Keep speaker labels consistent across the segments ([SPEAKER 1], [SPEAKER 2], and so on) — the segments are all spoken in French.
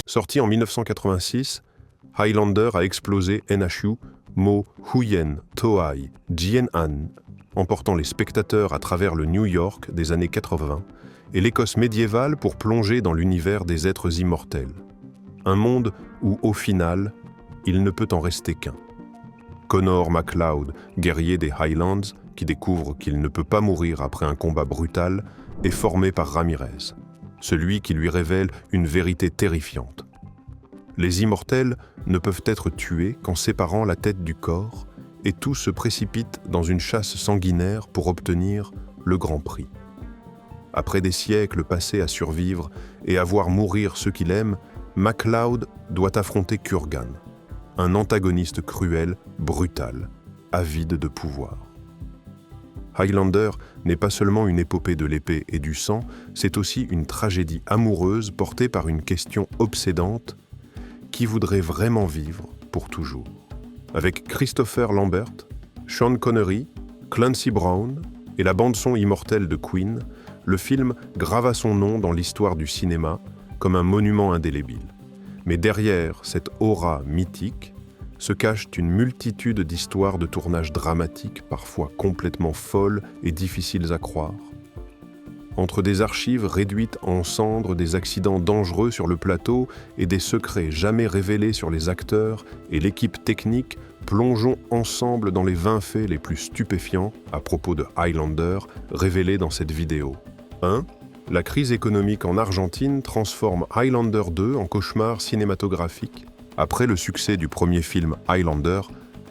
[SPEAKER 1] Sorti en 1986, Highlander a explosé NHU Mo Huyen Toai Jian-an, emportant les spectateurs à travers le New York des années 80 et l'Écosse médiévale pour plonger dans l'univers des êtres immortels. Un monde où, au final, il ne peut en rester qu'un. Connor MacLeod, guerrier des Highlands, qui découvre qu'il ne peut pas mourir après un combat brutal, est formé par Ramirez, celui qui lui révèle une vérité terrifiante. Les immortels ne peuvent être tués qu'en séparant la tête du corps, et tout se précipite dans une chasse sanguinaire pour obtenir le grand prix. Après des siècles passés à survivre et à voir mourir ceux qu'il aime, MacLeod doit affronter Kurgan, un antagoniste cruel, brutal, avide de pouvoir. Highlander n'est pas seulement une épopée de l'épée et du sang, c'est aussi une tragédie amoureuse portée par une question obsédante: qui voudrait vraiment vivre pour toujours? Avec Christopher Lambert, Sean Connery, Clancy Brown et la bande-son immortelle de Queen, le film grava son nom dans l'histoire du cinéma comme un monument indélébile. Mais derrière cette aura mythique se cachent une multitude d'histoires de tournage dramatiques, parfois complètement folles et difficiles à croire. Entre des archives réduites en cendres, des accidents dangereux sur le plateau et des secrets jamais révélés sur les acteurs et l'équipe technique, plongeons ensemble dans les 20 faits les plus stupéfiants à propos de Highlander révélés dans cette vidéo. 1. La crise économique en Argentine transforme Highlander 2 en cauchemar cinématographique. Après le succès du premier film Highlander,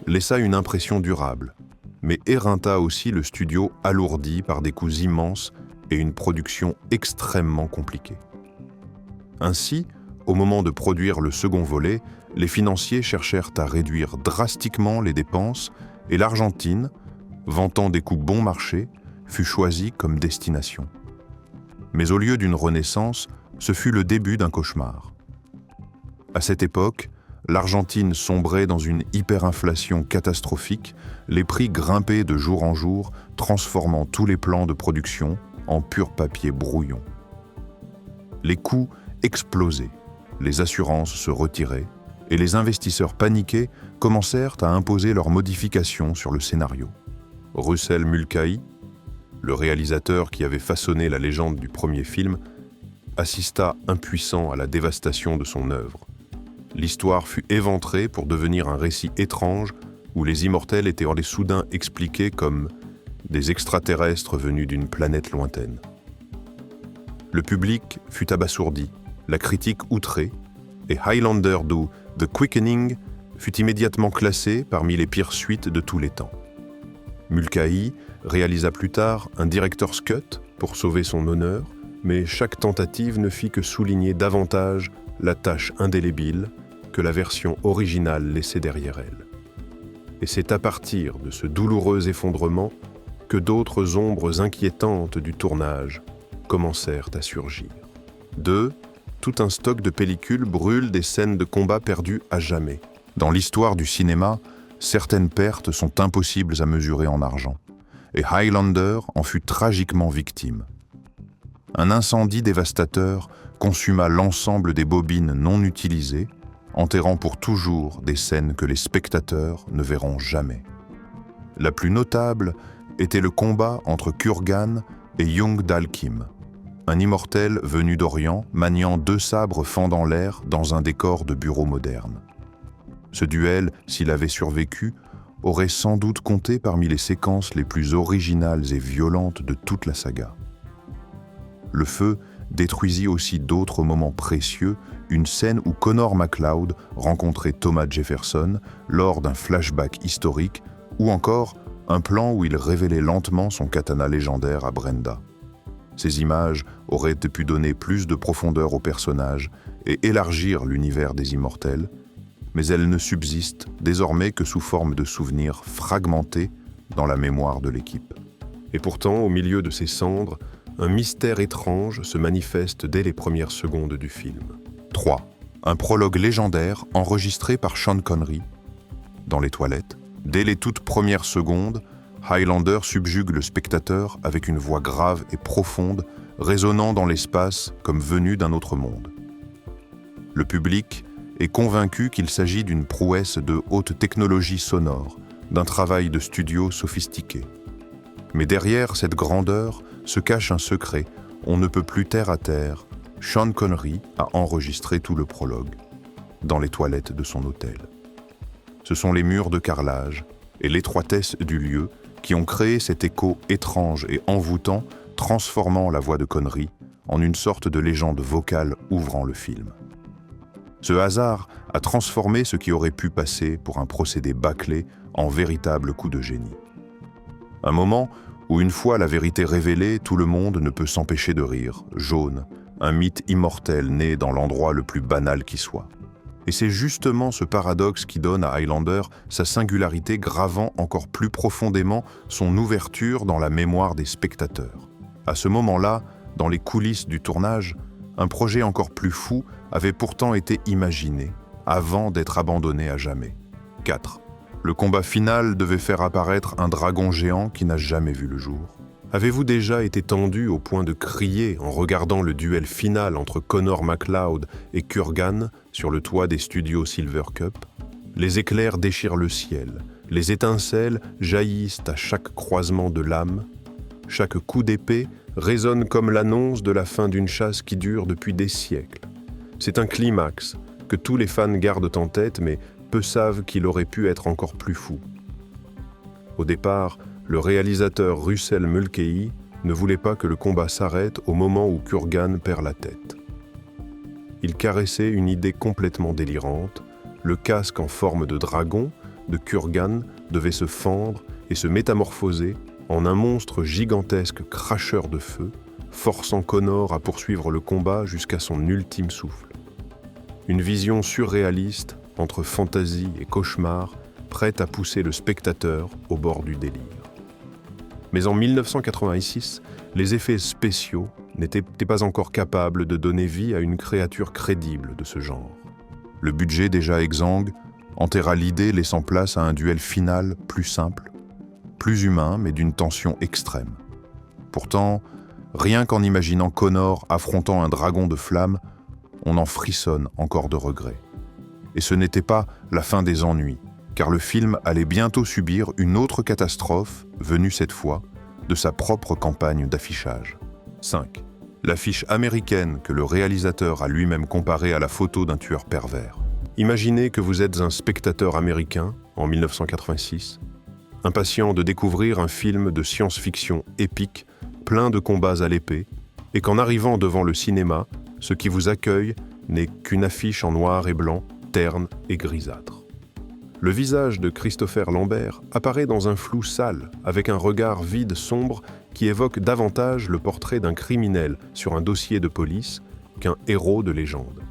[SPEAKER 1] laissa une impression durable, mais éreinta aussi le studio alourdi par des coûts immenses et une production extrêmement compliquée. Ainsi, au moment de produire le second volet, les financiers cherchèrent à réduire drastiquement les dépenses et l'Argentine, vantant des coûts bon marché, fut choisie comme destination. Mais au lieu d'une renaissance, ce fut le début d'un cauchemar. À cette époque, l'Argentine sombrait dans une hyperinflation catastrophique, les prix grimpaient de jour en jour, transformant tous les plans de production en pur papier brouillon. Les coûts explosaient, les assurances se retiraient, et les investisseurs paniqués commencèrent à imposer leurs modifications sur le scénario. Russell Mulcahy, le réalisateur qui avait façonné la légende du premier film, assista impuissant à la dévastation de son œuvre. L'histoire fut éventrée pour devenir un récit étrange où les immortels étaient soudain expliqués comme des extraterrestres venus d'une planète lointaine. Le public fut abasourdi, la critique outrée, et Highlander 2 The Quickening fut immédiatement classé parmi les pires suites de tous les temps. Mulcahy réalisa plus tard un director's cut pour sauver son honneur, mais chaque tentative ne fit que souligner davantage la tâche indélébile que la version originale laissait derrière elle. Et c'est à partir de ce douloureux effondrement que d'autres ombres inquiétantes du tournage commencèrent à surgir. 2. Tout un stock de pellicules brûle des scènes de combat perdues à jamais. Dans l'histoire du cinéma, certaines pertes sont impossibles à mesurer en argent, et Highlander en fut tragiquement victime. Un incendie dévastateur consuma l'ensemble des bobines non utilisées, enterrant pour toujours des scènes que les spectateurs ne verront jamais. La plus notable était le combat entre Kurgan et Young Dalkim, un immortel venu d'Orient maniant 2 sabres fendant l'air dans un décor de bureau moderne. Ce duel, s'il avait survécu, aurait sans doute compté parmi les séquences les plus originales et violentes de toute la saga. Le feu détruisit aussi d'autres moments précieux, une scène où Connor MacLeod rencontrait Thomas Jefferson lors d'un flashback historique, ou encore un plan où il révélait lentement son katana légendaire à Brenda. Ces images auraient pu donner plus de profondeur au personnage et élargir l'univers des immortels, mais elles ne subsistent désormais que sous forme de souvenirs fragmentés dans la mémoire de l'équipe. Et pourtant, au milieu de ces cendres, un mystère étrange se manifeste dès les premières secondes du film.
[SPEAKER 2] 3. Un prologue légendaire enregistré par Sean Connery. Dans les toilettes, dès les toutes premières secondes, Highlander subjugue le spectateur avec une voix grave et profonde, résonnant dans l'espace comme venue d'un autre monde. Le public est convaincu qu'il s'agit d'une prouesse de haute technologie sonore, d'un travail de studio sophistiqué. Mais derrière cette grandeur se cache un secret, on ne peut plus terre à terre. Sean Connery a enregistré tout le prologue, dans les toilettes de son hôtel. Ce sont les murs de carrelage et l'étroitesse du lieu qui ont créé cet écho étrange et envoûtant, transformant la voix de Connery en une sorte de légende vocale ouvrant le film. Ce hasard a transformé ce qui aurait pu passer pour un procédé bâclé en véritable coup de génie. Un moment où, une fois la vérité révélée, tout le monde ne peut s'empêcher de rire, jaune, un mythe immortel né dans l'endroit le plus banal qui soit. Et c'est justement ce paradoxe qui donne à Highlander sa singularité, gravant encore plus profondément son ouverture dans la mémoire des spectateurs. À ce moment-là, dans les coulisses du tournage, un projet encore plus fou avait pourtant été imaginé, avant d'être abandonné à jamais. 4. Le combat final devait faire apparaître un dragon géant qui n'a jamais vu le jour. Avez-vous déjà été tendu au point de crier en regardant le duel final entre Connor MacLeod et Kurgan sur le toit des studios Silver Cup? Les éclairs déchirent le ciel, les étincelles jaillissent à chaque croisement de lames, chaque coup d'épée résonne comme l'annonce de la fin d'une chasse qui dure depuis des siècles. C'est un climax que tous les fans gardent en tête, mais peu savent qu'il aurait pu être encore plus fou. Au départ, le réalisateur Russell Mulcahy ne voulait pas que le combat s'arrête au moment où Kurgan perd la tête. Il caressait une idée complètement délirante. Le casque en forme de dragon de Kurgan devait se fendre et se métamorphoser en un monstre gigantesque cracheur de feu, forçant Connor à poursuivre le combat jusqu'à son ultime souffle. Une vision surréaliste entre fantaisie et cauchemar, prête à pousser le spectateur au bord du délire. Mais en 1986, les effets spéciaux n'étaient pas encore capables de donner vie à une créature crédible de ce genre. Le budget déjà exsangue enterra l'idée, laissant place à un duel final plus simple, plus humain, mais d'une tension extrême. Pourtant, rien qu'en imaginant Connor affrontant un dragon de flamme, on en frissonne encore de regret. Et ce n'était pas la fin des ennuis, car le film allait bientôt subir une autre catastrophe, venue cette fois de sa propre campagne d'affichage. 5. L'affiche américaine que le réalisateur a lui-même comparée à la photo d'un tueur pervers. Imaginez que vous êtes un spectateur américain, en 1986, impatient de découvrir un film de science-fiction épique, plein de combats à l'épée, et qu'en arrivant devant le cinéma, ce qui vous accueille n'est qu'une affiche en noir et blanc, terne et grisâtre. Le visage de Christopher Lambert apparaît dans un flou sale, avec un regard vide sombre qui évoque davantage le portrait d'un criminel sur un dossier de police qu'un héros de légende.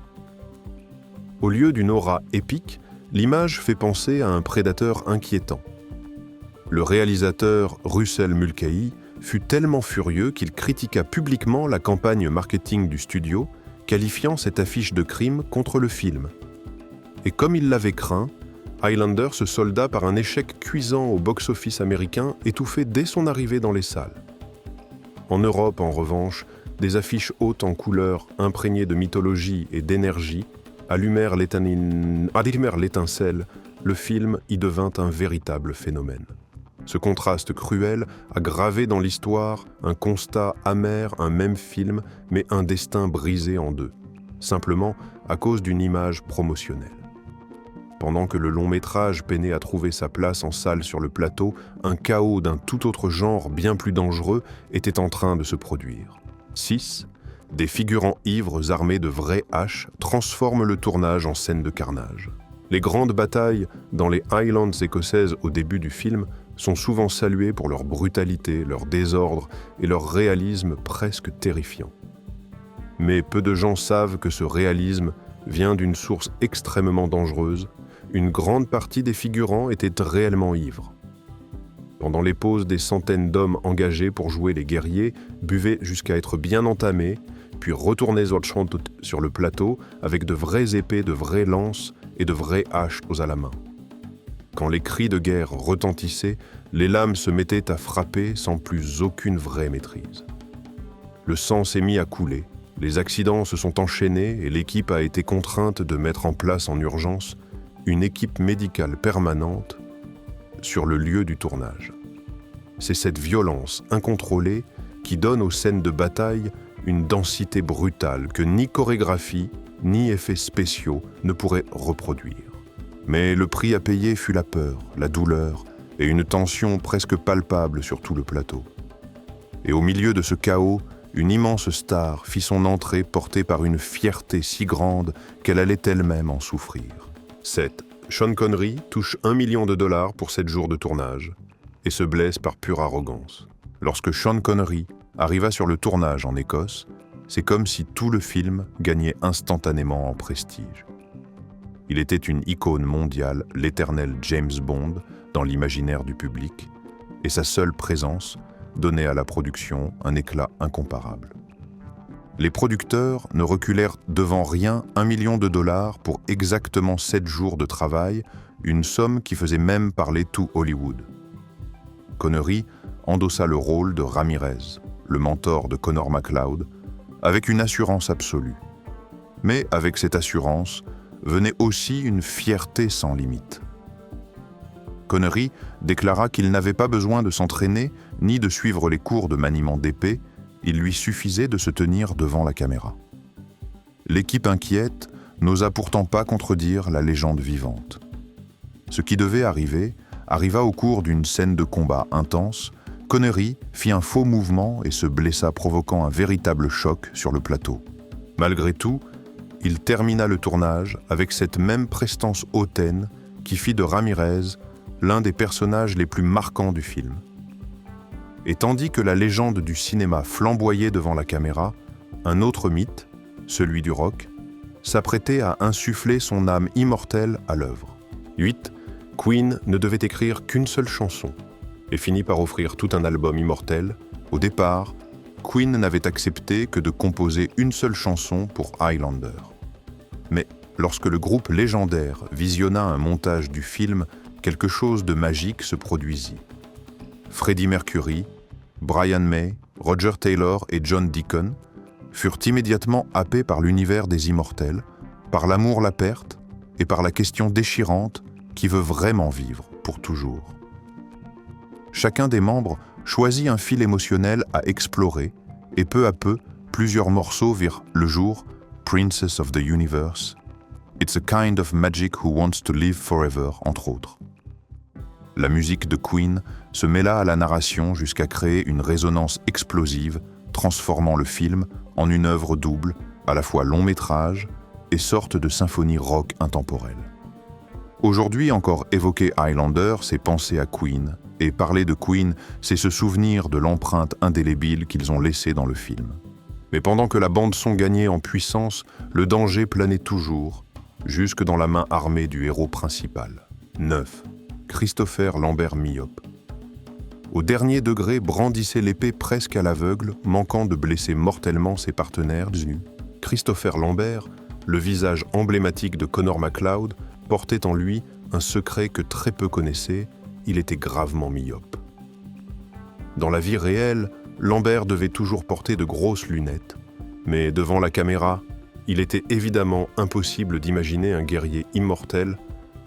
[SPEAKER 2] Au lieu d'une aura épique, l'image fait penser à un prédateur inquiétant. Le réalisateur Russell Mulcahy fut tellement furieux qu'il critiqua publiquement la campagne marketing du studio, qualifiant cette affiche de crime contre le film. Et comme il l'avait craint, Highlander se solda par un échec cuisant au box-office américain, étouffé dès son arrivée dans les salles. En Europe, en revanche, des affiches hautes en couleurs, imprégnées de mythologie et d'énergie, allumèrent l'étincelle, le film y devint un véritable phénomène. Ce contraste cruel a gravé dans l'histoire un constat amer, un même film, mais un destin brisé en deux, simplement à cause d'une image promotionnelle. Pendant que le long-métrage peinait à trouver sa place en salle sur le plateau, un chaos d'un tout autre genre bien plus dangereux était en train de se produire. 6. Des figurants ivres armés de vraies haches transforment le tournage en scène de carnage. Les grandes batailles dans les Highlands écossaises au début du film sont souvent saluées pour leur brutalité, leur désordre et leur réalisme presque terrifiant. Mais peu de gens savent que ce réalisme vient d'une source extrêmement dangereuse. Une grande partie des figurants étaient réellement ivres.
[SPEAKER 1] Pendant les pauses, des centaines d'hommes engagés pour jouer les guerriers buvaient jusqu'à être bien entamés, puis retournaient sur le plateau avec de vraies épées, de vraies lances et de vraies haches à la main. Quand les cris de guerre retentissaient, les lames se mettaient à frapper sans plus aucune vraie maîtrise. Le sang s'est mis à couler, les accidents se sont enchaînés et l'équipe a été contrainte de mettre en place en urgence une équipe médicale permanente sur le lieu du tournage. C'est cette violence incontrôlée qui donne aux scènes de bataille une densité brutale que ni chorégraphie ni effets spéciaux ne pourraient reproduire. Mais le prix à payer fut la peur, la douleur et une tension presque palpable sur tout le plateau. Et au milieu de ce chaos, une immense star fit son entrée portée par une fierté si grande qu'elle allait elle-même en souffrir. 7. Sean Connery touche $1 million pour 7 jours de tournage et se blesse par pure arrogance. Lorsque Sean Connery arriva sur le tournage en Écosse, c'est comme si tout le film gagnait instantanément en prestige. Il était une icône mondiale, l'éternel James Bond, dans l'imaginaire du public, et sa seule présence donnait à la production un éclat incomparable. Les producteurs ne reculèrent devant rien $1 million pour exactement 7 jours de travail, une somme qui faisait même parler tout Hollywood. Connery endossa le rôle de Ramirez, le mentor de Connor MacLeod, avec une assurance absolue. Mais avec cette assurance venait aussi une fierté sans limite. Connery déclara qu'il n'avait pas besoin de s'entraîner ni de suivre les cours de maniement d'épée, il lui suffisait de se tenir devant la caméra. L'équipe inquiète n'osa pourtant pas contredire la légende vivante. Ce qui devait arriver arriva au cours d'une scène de combat intense. Connery fit un faux mouvement et se blessa, provoquant un véritable choc sur le plateau. Malgré tout, il termina le tournage avec cette même prestance hautaine qui fit de Ramirez l'un des personnages les plus marquants du film. Et tandis que la légende du cinéma flamboyait devant la caméra, un autre mythe, celui du rock, s'apprêtait à insuffler son âme immortelle à l'œuvre. 8. Queen ne devait écrire qu'une seule chanson et finit par offrir tout un album immortel. Au départ, Queen n'avait accepté que de composer une seule chanson pour Highlander. Mais lorsque le groupe légendaire visionna un montage du film, quelque chose de magique se produisit. Freddie Mercury, Brian May, Roger Taylor et John Deacon furent immédiatement happés par l'univers des immortels, par l'amour, la perte et par la question déchirante qui veut vraiment vivre pour toujours. Chacun des membres choisit un fil émotionnel à explorer et peu à peu, plusieurs morceaux virent le jour. Princess of the Universe, It's a Kind of Magic Who Wants to Live Forever, entre autres. La musique de Queen se mêla à la narration jusqu'à créer une résonance explosive, transformant le film en une œuvre double, à la fois long métrage et sorte de symphonie rock intemporelle. Aujourd'hui encore, évoquer Highlander, c'est penser à Queen, et parler de Queen, c'est se souvenir de l'empreinte indélébile qu'ils ont laissée dans le film. Mais pendant que la bande-son gagnait en puissance, le danger planait toujours, jusque dans la main armée du héros principal. 9. Christopher Lambert myope. Au dernier degré, brandissait l'épée presque à l'aveugle, manquant de blesser mortellement ses partenaires. Christopher Lambert, le visage emblématique de Connor MacLeod, portait en lui un secret que très peu connaissaient, il était gravement myope. Dans la vie réelle, Lambert devait toujours porter de grosses lunettes, mais devant la caméra, il était évidemment impossible d'imaginer un guerrier immortel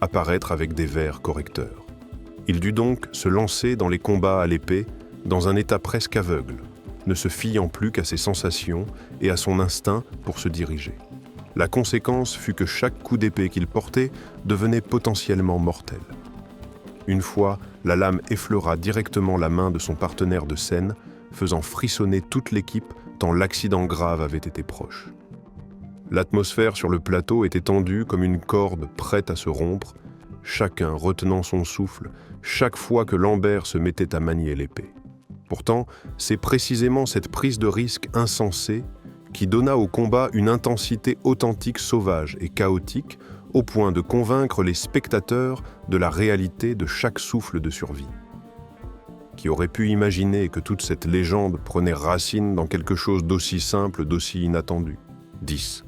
[SPEAKER 1] apparaître avec des verres correcteurs. Il dut donc se lancer dans les combats à l'épée dans un état presque aveugle, ne se fiant plus qu'à ses sensations et à son instinct pour se diriger. La conséquence fut que chaque coup d'épée qu'il portait devenait potentiellement mortel. Une fois, la lame effleura directement la main de son partenaire de scène, faisant frissonner toute l'équipe tant l'accident grave avait été proche. L'atmosphère sur le plateau était tendue comme une corde prête à se rompre, chacun retenant son souffle chaque fois que Lambert se mettait à manier l'épée. Pourtant, c'est précisément cette prise de risque insensée qui donna au combat une intensité authentique, sauvage et chaotique, au point de convaincre les spectateurs de la réalité de chaque souffle de survie. Qui aurait pu imaginer que toute cette légende prenait racine dans quelque chose d'aussi simple, d'aussi inattendu? 10.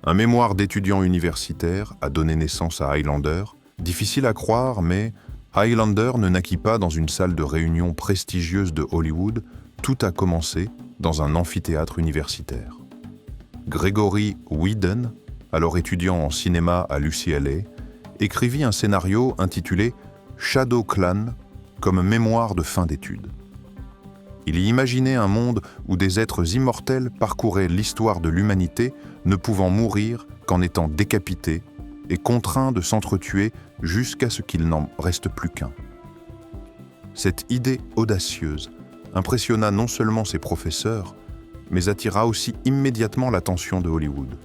[SPEAKER 1] Un mémoire d'étudiant universitaire a donné naissance à Highlander. Difficile à croire, mais Highlander ne naquit pas dans une salle de réunion prestigieuse de Hollywood. Tout a commencé dans un amphithéâtre universitaire. Gregory Whedon, alors étudiant en cinéma à l'UCLA, écrivit un scénario intitulé Shadow Clan comme mémoire de fin d'études. Il y imaginait un monde où des êtres immortels parcouraient l'histoire de l'humanité, ne pouvant mourir qu'en étant décapités et contraints de s'entretuer jusqu'à ce qu'il n'en reste plus qu'un. Cette idée audacieuse impressionna non seulement ses professeurs, mais attira aussi immédiatement l'attention de Hollywood.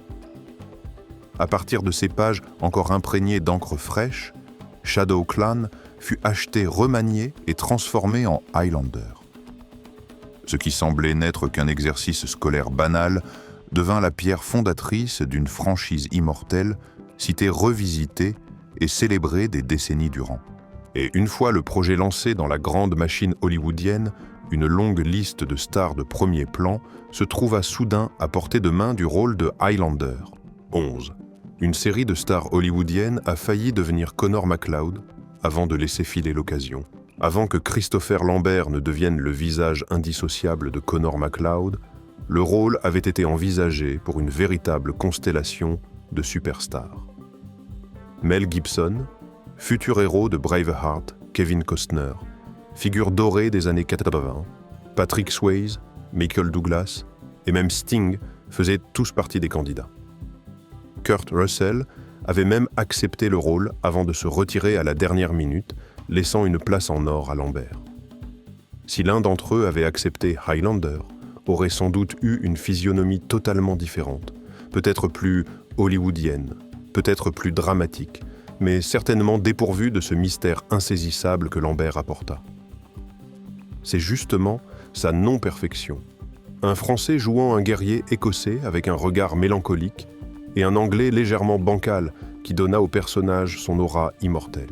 [SPEAKER 1] À partir de ces pages encore imprégnées d'encre fraîche, Shadow Clan fut acheté, remanié et transformé en Highlander. Ce qui semblait n'être qu'un exercice scolaire banal devint la pierre fondatrice d'une franchise immortelle, citée revisitée et célébrée des décennies durant. Et une fois le projet lancé dans la grande machine hollywoodienne, une longue liste de stars de premier plan se trouva soudain à portée de main du rôle de Highlander. 11. Une série de stars hollywoodiennes a failli devenir Connor MacLeod avant de laisser filer l'occasion. Avant que Christopher Lambert ne devienne le visage indissociable de Connor MacLeod, le rôle avait été envisagé pour une véritable constellation de superstars. Mel Gibson, futur héros de Braveheart, Kevin Costner, figure dorée des années 80, Patrick Swayze, Michael Douglas et même Sting faisaient tous partie des candidats. Kurt Russell avait même accepté le rôle avant de se retirer à la dernière minute, laissant une place en or à Lambert. Si l'un d'entre eux avait accepté Highlander, aurait sans doute eu une physionomie totalement différente, peut-être plus hollywoodienne, peut-être plus dramatique, mais certainement dépourvue de ce mystère insaisissable que Lambert apporta. C'est justement sa non-perfection. Un Français jouant un guerrier écossais avec un regard mélancolique et un Anglais légèrement bancal qui donna au personnage son aura immortelle.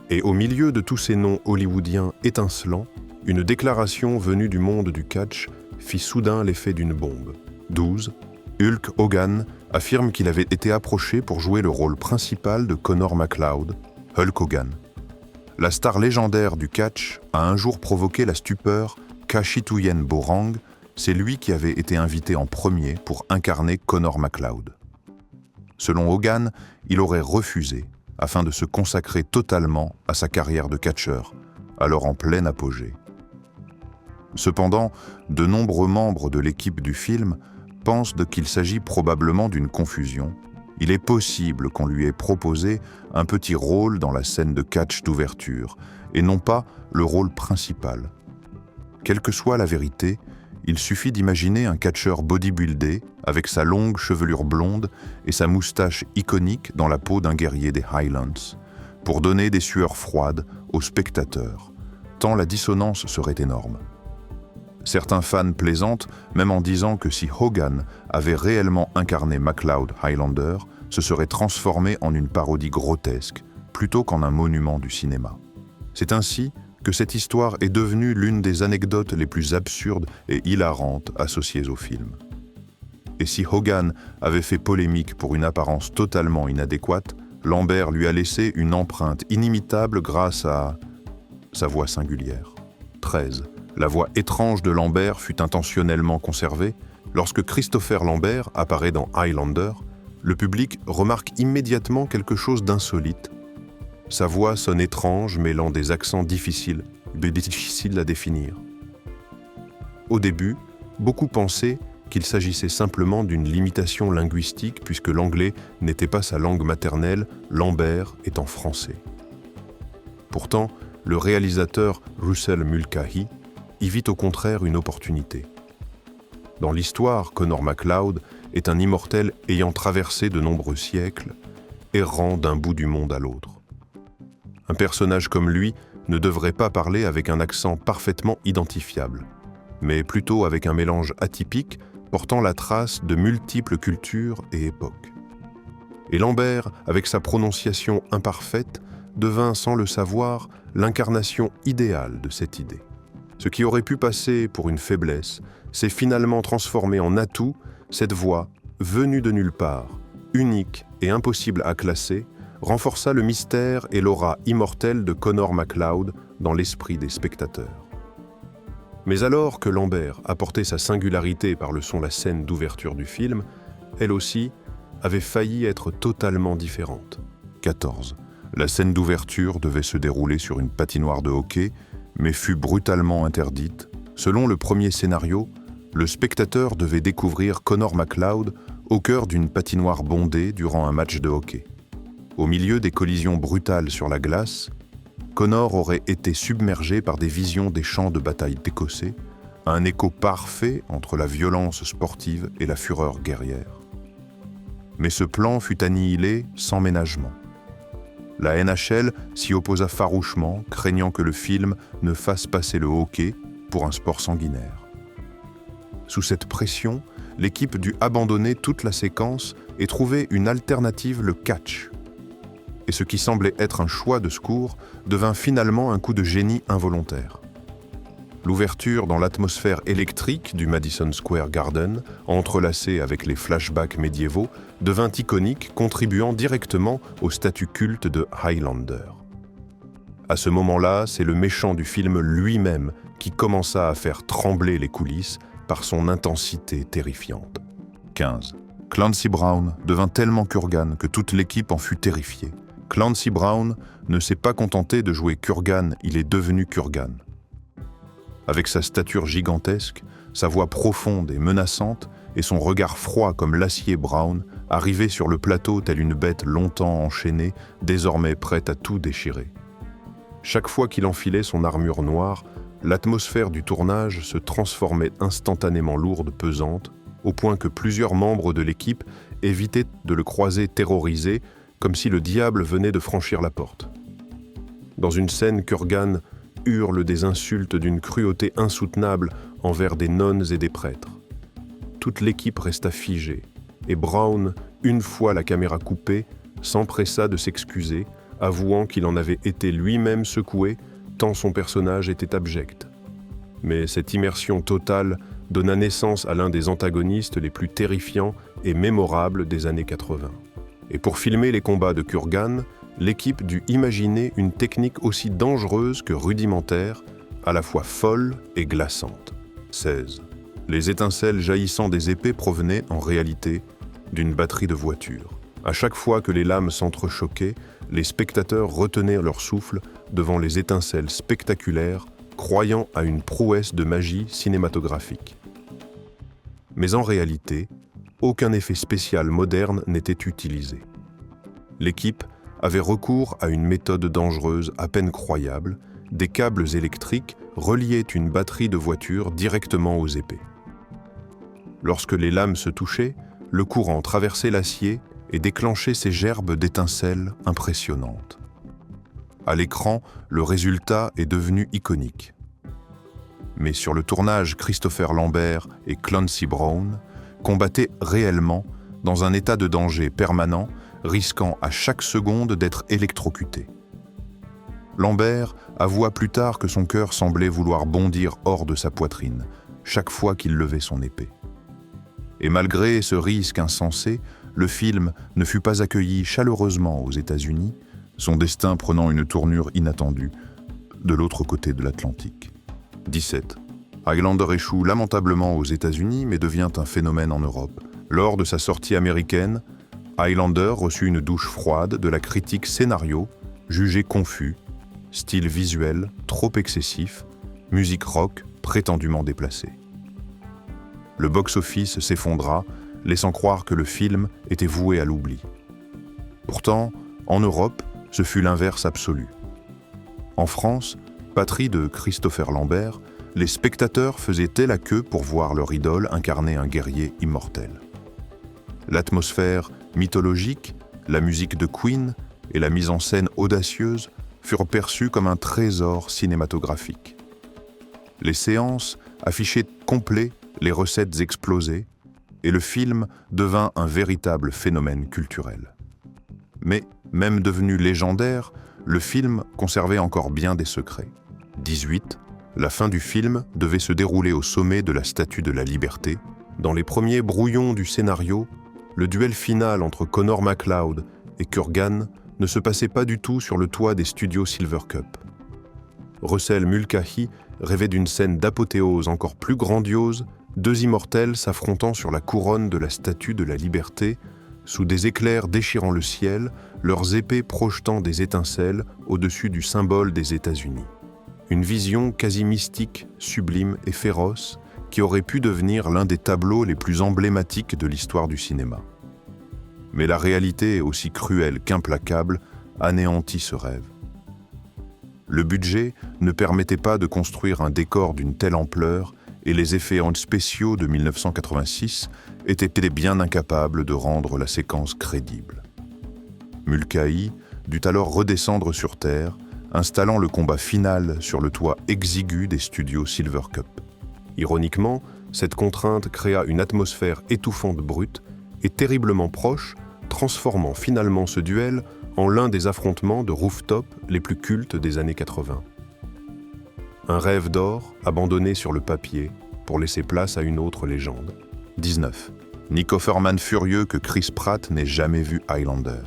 [SPEAKER 1] Et au milieu de tous ces noms hollywoodiens étincelants, une déclaration venue du monde du catch fit soudain l'effet d'une bombe. 12. Hulk Hogan affirme qu'il avait été approché pour jouer le rôle principal de Connor MacLeod, Hulk Hogan. La star légendaire du catch a un jour provoqué la stupeur Kashituyen Borang, c'est lui qui avait été invité en premier pour incarner Connor MacLeod. Selon Hogan, il aurait refusé afin de se consacrer totalement à sa carrière de catcheur, alors en plein apogée. Cependant, de nombreux membres de l'équipe du film pensent qu'il s'agit probablement d'une confusion. Il est possible qu'on lui ait proposé un petit rôle dans la scène de catch d'ouverture, et non pas le rôle principal. Quelle que soit la vérité, il suffit d'imaginer un catcheur bodybuildé avec sa longue chevelure blonde et sa moustache iconique dans la peau d'un guerrier des Highlands, pour donner des sueurs froides aux spectateurs, tant la dissonance serait énorme. Certains fans plaisantent même en disant que si Hogan avait réellement incarné MacLeod Highlander, ce serait transformé en une parodie grotesque, plutôt qu'en un monument du cinéma. C'est ainsi que cette histoire est devenue l'une des anecdotes les plus absurdes et hilarantes associées au film. Et si Hogan avait fait polémique pour une apparence totalement inadéquate, Lambert lui a laissé une empreinte inimitable grâce à sa voix singulière. 13. La voix étrange de Lambert fut intentionnellement conservée. Lorsque Christopher Lambert apparaît dans Highlander, le public remarque immédiatement quelque chose d'insolite. Sa voix sonne étrange, mêlant des accents difficiles à définir. Au début, beaucoup pensaient qu'il s'agissait simplement d'une limitation linguistique puisque l'anglais n'était pas sa langue maternelle, Lambert étant français. Pourtant, le réalisateur Russell Mulcahy y vit au contraire une opportunité. Dans l'histoire, Connor MacLeod est un immortel ayant traversé de nombreux siècles, errant d'un bout du monde à l'autre. Un personnage comme lui ne devrait pas parler avec un accent parfaitement identifiable, mais plutôt avec un mélange atypique portant la trace de multiples cultures et époques. Et Lambert, avec sa prononciation imparfaite, devint sans le savoir l'incarnation idéale de cette idée. Ce qui aurait pu passer pour une faiblesse s'est finalement transformé en atout, cette voix, venue de nulle part, unique et impossible à classer, renforça le mystère et l'aura immortelle de Connor MacLeod dans l'esprit des spectateurs. Mais alors que Lambert apportait sa singularité par le son la scène d'ouverture du film, elle aussi avait failli être totalement différente.
[SPEAKER 2] 14. La scène d'ouverture devait se dérouler sur une patinoire de hockey, mais fut brutalement interdite. Selon le premier scénario, le spectateur devait découvrir Connor MacLeod au cœur d'une patinoire bondée durant un match de hockey. Au milieu des collisions brutales sur la glace, Connor aurait été submergé par des visions des champs de bataille écossais, un écho parfait entre la violence sportive et la fureur guerrière. Mais ce plan fut annihilé sans ménagement. La NHL s'y opposa farouchement, craignant que le film ne fasse passer le hockey pour un sport sanguinaire. Sous cette pression, l'équipe dut abandonner toute la séquence et trouver une alternative, le catch. Et ce qui semblait être un choix de secours devint finalement un coup de génie involontaire. L'ouverture dans l'atmosphère électrique du Madison Square Garden, entrelacée avec les flashbacks médiévaux, devint iconique, contribuant directement au statut culte de Highlander. À ce moment-là, c'est le méchant du film lui-même qui commença à faire trembler les coulisses par son intensité terrifiante. 15. Clancy Brown devint tellement Kurgan que toute l'équipe en fut terrifiée. Clancy Brown ne s'est pas contenté de jouer Kurgan, il est devenu Kurgan. Avec sa stature gigantesque, sa voix profonde et menaçante et son regard froid comme l'acier, Brown arrivait sur le plateau telle une bête longtemps enchaînée, désormais prête à tout déchirer. Chaque fois qu'il enfilait son armure noire, l'atmosphère du tournage se transformait instantanément lourde, pesante, au point que plusieurs membres de l'équipe évitaient de le croiser terrorisé, comme si le diable venait de franchir la porte. Dans une scène, Kurgan hurle des insultes d'une cruauté insoutenable envers des nonnes et des prêtres. Toute l'équipe resta figée, et Brown, une fois la caméra coupée, s'empressa de s'excuser, avouant qu'il en avait été lui-même secoué, tant son personnage était abject. Mais cette immersion totale donna naissance à l'un des antagonistes les plus terrifiants et mémorables des années 80. Et pour filmer les combats de Kurgan, l'équipe dut imaginer une technique aussi dangereuse que rudimentaire, à la fois folle et glaçante. 16. Les étincelles jaillissant des épées provenaient, en réalité, d'une batterie de voitures. À chaque fois que les lames s'entrechoquaient, les spectateurs retenaient leur souffle devant les étincelles spectaculaires, croyant à une prouesse de magie cinématographique. Mais en réalité, aucun effet spécial moderne n'était utilisé. L'équipe avait recours à une méthode dangereuse à peine croyable, des câbles électriques reliaient une batterie de voiture directement aux épées. Lorsque les lames se touchaient, le courant traversait l'acier et déclenchait ces gerbes d'étincelles impressionnantes. À l'écran, le résultat est devenu iconique. Mais sur le tournage, Christopher Lambert et Clancy Brown combattaient réellement dans un état de danger permanent, risquant à chaque seconde d'être électrocuté. Lambert avoua plus tard que son cœur semblait vouloir bondir hors de sa poitrine, chaque fois qu'il levait son épée. Et malgré ce risque insensé, le film ne fut pas accueilli chaleureusement aux États-Unis, son destin prenant une tournure inattendue de l'autre côté de l'Atlantique. 17. Highlander échoue lamentablement aux États-Unis, mais devient un phénomène en Europe. Lors de sa sortie américaine, Highlander reçut une douche froide de la critique scénario, jugé confus, style visuel trop excessif, musique rock prétendument déplacée. Le box-office s'effondra, laissant croire que le film était voué à l'oubli. Pourtant, en Europe, ce fut l'inverse absolu. En France, patrie de Christopher Lambert, les spectateurs faisaient la queue pour voir leur idole incarner un guerrier immortel. L'atmosphère mythologique, la musique de Queen et la mise en scène audacieuse furent perçues comme un trésor cinématographique. Les séances affichaient complet les recettes explosées et le film devint un véritable phénomène culturel. Mais, même devenu légendaire, le film conservait encore bien des secrets. 18. La fin du film devait se dérouler au sommet de la Statue de la Liberté.
[SPEAKER 1] Dans les premiers brouillons du scénario, le duel final entre Connor MacLeod et Kurgan ne se passait pas du tout sur le toit des studios Silvercup. Russell Mulcahy rêvait d'une scène d'apothéose encore plus grandiose, deux immortels s'affrontant sur la couronne de la Statue de la Liberté, sous des éclairs déchirant le ciel, leurs épées projetant des étincelles au-dessus du symbole des États-Unis. Une vision quasi mystique, sublime et féroce, qui aurait pu devenir l'un des tableaux les plus emblématiques de l'histoire du cinéma. Mais la réalité, aussi cruelle qu'implacable, anéantit ce rêve. Le budget ne permettait pas de construire un décor d'une telle ampleur et les effets spéciaux de 1986 étaient bien incapables de rendre la séquence crédible. Mulcahy dut alors redescendre sur Terre, installant le combat final sur le toit exigu des studios Silvercup. Ironiquement, cette contrainte créa une atmosphère étouffante brute et terriblement proche, transformant finalement ce duel en l'un des affrontements de rooftop les plus cultes des années 80. Un rêve d'or abandonné sur le papier pour laisser place à une autre légende. 19. Nick Offerman furieux que Chris Pratt n'ait jamais vu Highlander.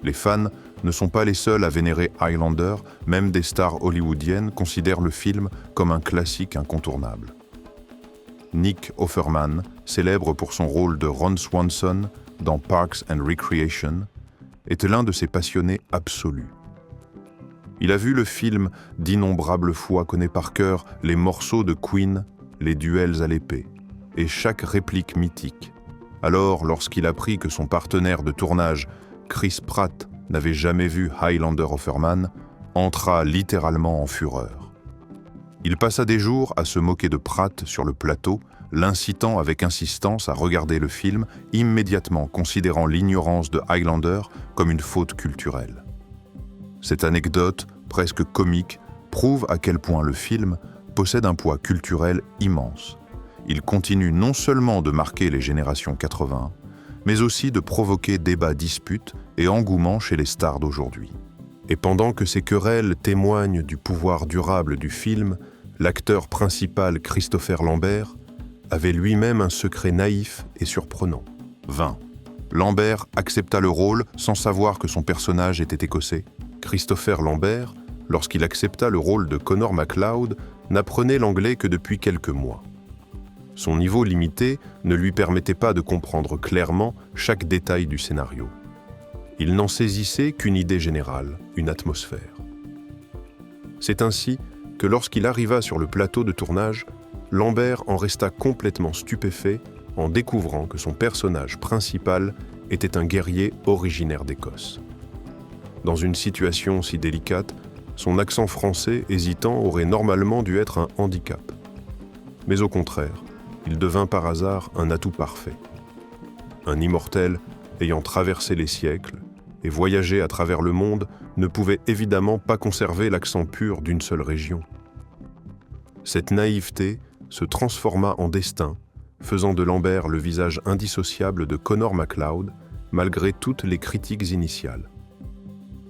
[SPEAKER 1] Les fans ne sont pas les seuls à vénérer Highlander, même des stars hollywoodiennes considèrent le film comme un classique incontournable. Nick Offerman, célèbre pour son rôle de Ron Swanson dans Parks and Recreation, est l'un de ses passionnés absolus. Il a vu le film d'innombrables fois, connaît par cœur les morceaux de Queen, les duels à l'épée, et chaque réplique mythique. Alors, lorsqu'il apprit que son partenaire de tournage, Chris Pratt, n'avait jamais vu Highlander Offerman, entra littéralement en fureur. Il passa des jours à se moquer de Pratt sur le plateau, l'incitant avec insistance à regarder le film, immédiatement considérant l'ignorance de Highlander comme une faute culturelle. Cette anecdote, presque comique, prouve à quel point le film possède un poids culturel immense. Il continue non seulement de marquer les générations 80, mais aussi de provoquer débats, disputes et engouement chez les stars d'aujourd'hui. Et pendant que ces querelles témoignent du pouvoir durable du film, l'acteur principal Christopher Lambert avait lui-même un secret naïf et surprenant. 20. Lambert accepta le rôle sans savoir que son personnage était écossais. Christopher Lambert, lorsqu'il accepta le rôle de Connor MacLeod, n'apprenait l'anglais que depuis quelques mois. Son niveau limité ne lui permettait pas de comprendre clairement chaque détail du scénario. Il n'en saisissait qu'une idée générale, une atmosphère. C'est ainsi que lorsqu'il arriva sur le plateau de tournage, Lambert en resta complètement stupéfait en découvrant que son personnage principal était un guerrier originaire d'Écosse. Dans une situation si délicate, son accent français hésitant aurait normalement dû être un handicap. Mais au contraire, il devint par hasard un atout parfait. Un immortel ayant traversé les siècles et voyagé à travers le monde ne pouvait évidemment pas conserver l'accent pur d'une seule région. Cette naïveté se transforma en destin, faisant de Lambert le visage indissociable de Connor MacLeod, malgré toutes les critiques initiales.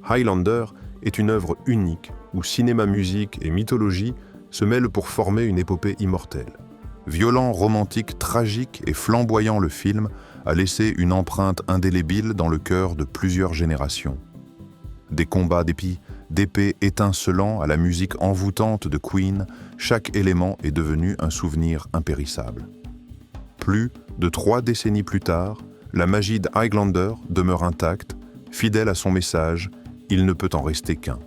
[SPEAKER 1] Highlander est une œuvre unique où cinéma, musique et mythologie se mêlent pour former une épopée immortelle. Violent, romantique, tragique et flamboyant, le film a laissé une empreinte indélébile dans le cœur de plusieurs générations. Des combats d'épées étincelants à la musique envoûtante de Queen, chaque élément est devenu un souvenir impérissable. Plus de 3 décennies plus tard, la magie de Highlander demeure intacte, fidèle à son message, il ne peut en rester qu'un.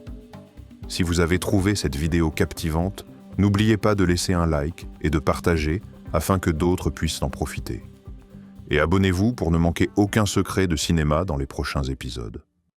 [SPEAKER 1] Si vous avez trouvé cette vidéo captivante, n'oubliez pas de laisser un like et de partager afin que d'autres puissent en profiter. Et abonnez-vous pour ne manquer aucun secret de cinéma dans les prochains épisodes.